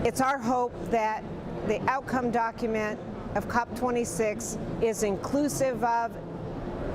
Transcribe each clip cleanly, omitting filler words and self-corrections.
It's our hope that the outcome document of COP26 is inclusive of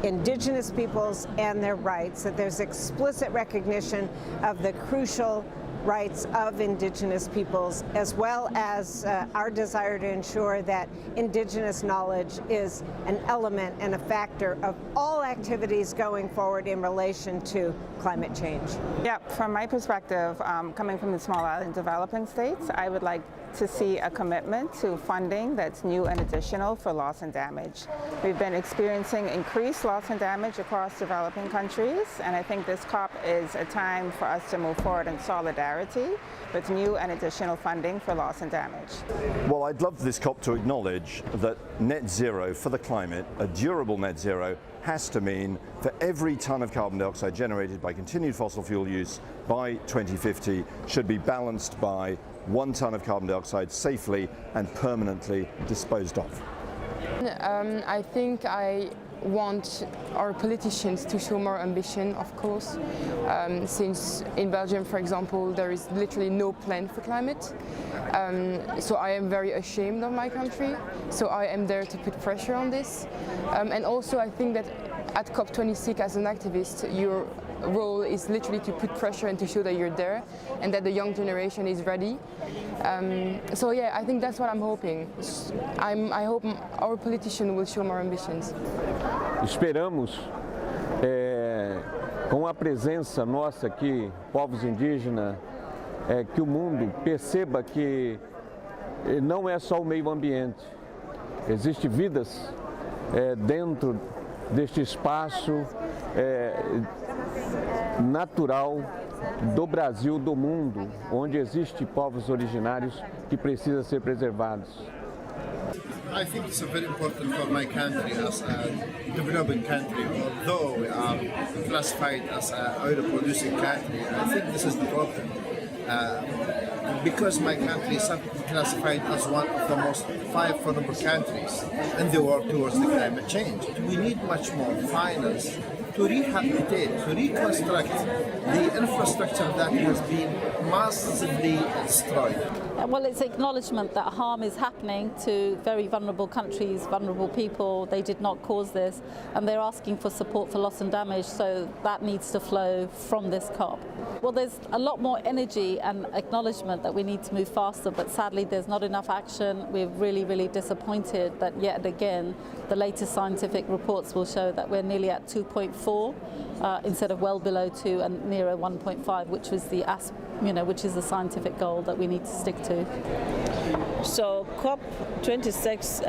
Indigenous peoples and their rights, that there's explicit recognition of the crucial rights of Indigenous peoples, as well as our desire to ensure that Indigenous knowledge is an element and a factor of all activities going forward in relation to climate change. Yeah, from my perspective, coming from the small island developing states, I would like to see a commitment to funding that's new and additional for loss and damage. We've been experiencing increased loss and damage across developing countries, and I think this COP is a time for us to move forward in solidarity with new and additional funding for loss and damage. Well, I'd love this COP to acknowledge that net zero for the climate, a durable net zero, has to mean for every ton of carbon dioxide generated by continued fossil fuel use by 2050 should be balanced by 1 ton of carbon dioxide safely and permanently disposed of. I think I want our politicians to show more ambition, of course, since in Belgium, for example, there is literally no plan for climate. So I am very ashamed of my country, so I am there to put pressure on this. And also I think that at COP26 as an activist, your role is literally to put pressure and to show that you're there and that the young generation is ready. So yeah, I think that's what I'm hoping. I hope our politicians will show more ambitions. Esperamos, com a presença nossa aqui, povos indígenas, que o mundo perceba que não é só o meio ambiente. Existem vidas dentro deste espaço natural do Brasil, do mundo, onde existem povos originários que precisam ser preservados. I think it's very important for my country as a developing country, although we are classified as an oil-producing country. I think this is the problem. Because my country is classified as one of the most 5 vulnerable countries in the world towards the climate change. We need much more finance to rehabilitate, to reconstruct the infrastructure that has been massively destroyed. Well, it's acknowledgement that harm is happening to very vulnerable countries, vulnerable people. They did not cause this, and they're asking for support for loss and damage, so that needs to flow from this COP. Well, there's a lot more energy and acknowledgement that we need to move faster, but sadly there's not enough action. We're really, really disappointed that yet again the latest scientific reports will show that we're nearly at 2.4 instead of well below 2 and nearer 1.5, which was which is the scientific goal that we need to stick to. So COP26,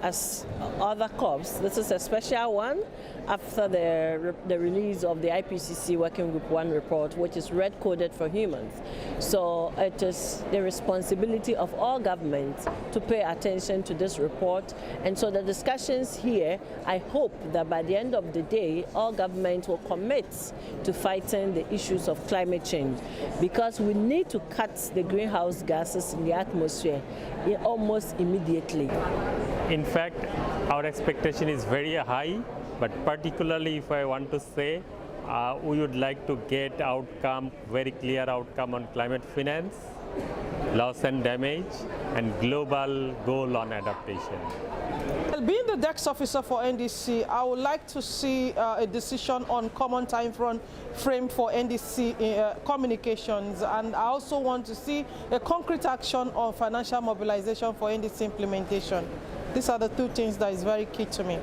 as other COPs, this is a special one after the release of the IPCC Working Group 1 report, which is red-coded for humans. So it is the responsibility of all governments to pay attention to this report. And so the discussions here, I hope that by the end of the day, all governments will commit to fighting the issues of climate change, because we need to cut the greenhouse gases in the atmosphere almost immediately. In fact, our expectation is very high, but particularly if I want to say, we would like to get very clear outcome on climate finance, loss and damage, and global goal on adaptation. Being the DEX officer for NDC, I would like to see a decision on common time frame for NDC communications, and I also want to see a concrete action on financial mobilization for NDC implementation. These are the 2 things that is very key to me.